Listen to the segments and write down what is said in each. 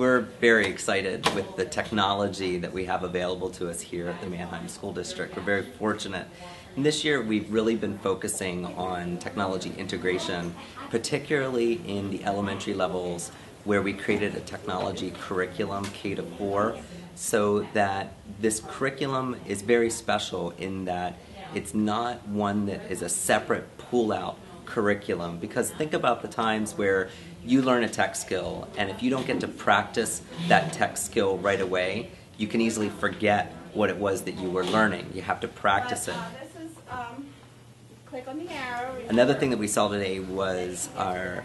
We're very excited with the technology that we have available to us here at the Mannheim School District. We're very fortunate. And this year we've really been focusing on technology integration, particularly in the elementary levels where we created a technology curriculum K-4, so that this curriculum is very special in that it's not one that is a separate pull-out curriculum. Because think about the times where you learn a tech skill, and if you don't get to practice that tech skill right away, you can easily forget what it was that you were learning. You have to practice it. Click on the arrow. Another thing that we saw today was an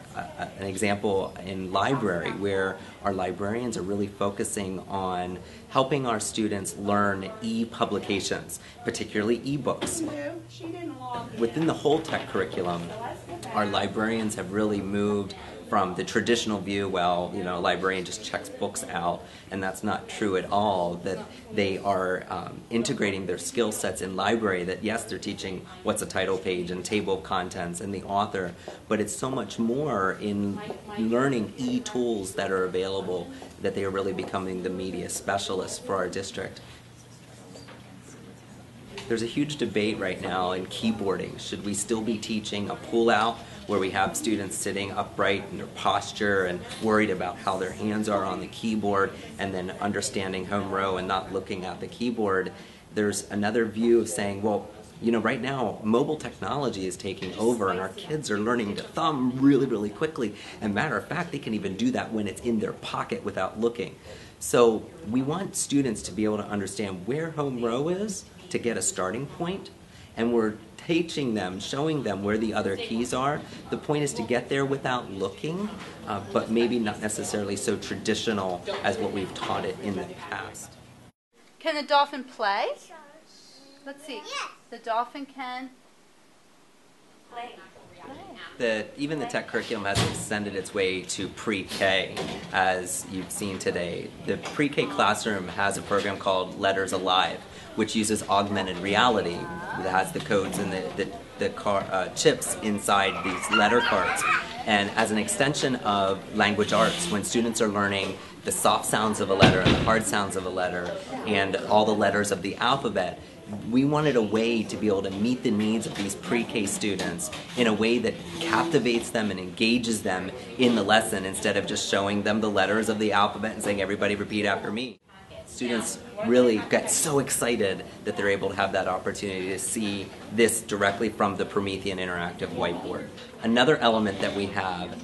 example in library where our librarians are really focusing on helping our students learn e-publications, particularly e-books. Within the whole tech curriculum, our librarians have really moved from the traditional view, well, you know, a librarian just checks books out, and that's not true at all, that they are integrating their skill sets in library, that yes, they're teaching what's a title page and table of contents and the author, but it's so much more in learning e-tools that are available that they are really becoming the media specialists for our district. There's a huge debate right now in keyboarding. Should we still be teaching a pull-out where we have students sitting upright in their posture and worried about how their hands are on the keyboard and then understanding home row and not looking at the keyboard? There's another view of saying, well, you know, right now mobile technology is taking over and our kids are learning to thumb really, really quickly. And matter of fact, they can even do that when it's in their pocket without looking. So we want students to be able to understand where home row is to get a starting point, and we're teaching them, showing them where the other keys are. The point is to get there without looking, but maybe not necessarily so traditional as what we've taught it in the past. Can the dolphin play? Let's see. The dolphin can play. Even the tech curriculum has extended its way to pre-K, as you've seen today. The pre-K classroom has a program called Letters Alive, which uses augmented reality. It has the codes and the chips inside these letter cards. And as an extension of language arts, when students are learning the soft sounds of a letter and the hard sounds of a letter and all the letters of the alphabet, we wanted a way to be able to meet the needs of these pre-K students in a way that captivates them and engages them in the lesson instead of just showing them the letters of the alphabet and saying, everybody repeat after me. Students really get so excited that they're able to have that opportunity to see this directly from the Promethean interactive whiteboard. Another element that we have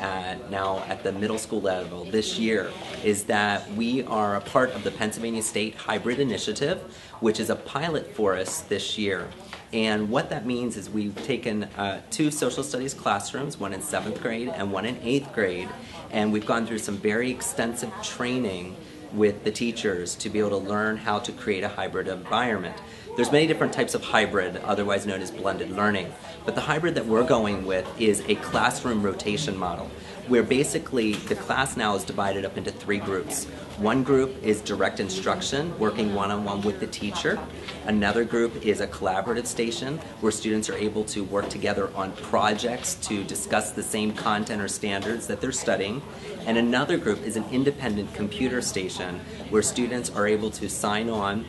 now at the middle school level this year is that we are a part of the Pennsylvania State Hybrid Initiative, which is a pilot for us this year. And what that means is we've taken 2 social studies classrooms, one in 7th grade and one in 8th grade, and we've gone through some very extensive training with the teachers to be able to learn how to create a hybrid environment. There's many different types of hybrid, otherwise known as blended learning, but the hybrid that we're going with is a classroom rotation model, where basically the class now is divided up into 3 groups. One group is direct instruction, working one-on-one with the teacher. Another group is a collaborative station, where students are able to work together on projects to discuss the same content or standards that they're studying. And another group is an independent computer station, where students are able to sign on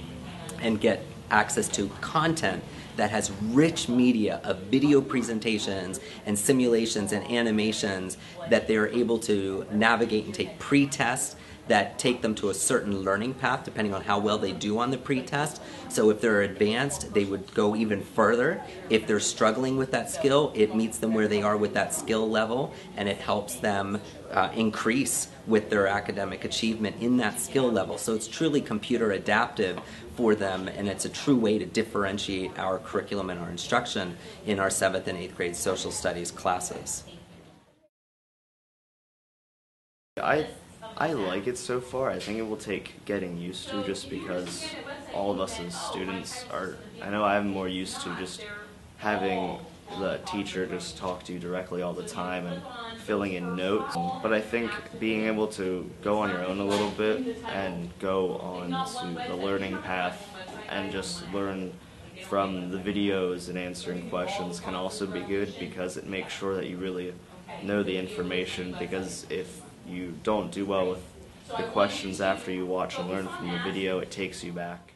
and get access to content that has rich media of video presentations and simulations and animations that they're able to navigate and take pre-tests that take them to a certain learning path depending on how well they do on the pre-test. So if they're advanced, they would go even further. If they're struggling with that skill, it meets them where they are with that skill level, and it helps them increase with their academic achievement in that skill level. So it's truly computer adaptive for them, and it's a true way to differentiate our curriculum and our instruction in our 7th and 8th grade social studies classes. I like it so far. I think it will take getting used to, just because all of us as students are, I know I'm more used to just having the teacher just talk to you directly all the time and filling in notes. But I think being able to go on your own a little bit and go on to the learning path and just learn from the videos and answering questions can also be good, because it makes sure that you really know the information, because if you don't do well with the questions after you watch and learn from the video, it takes you back.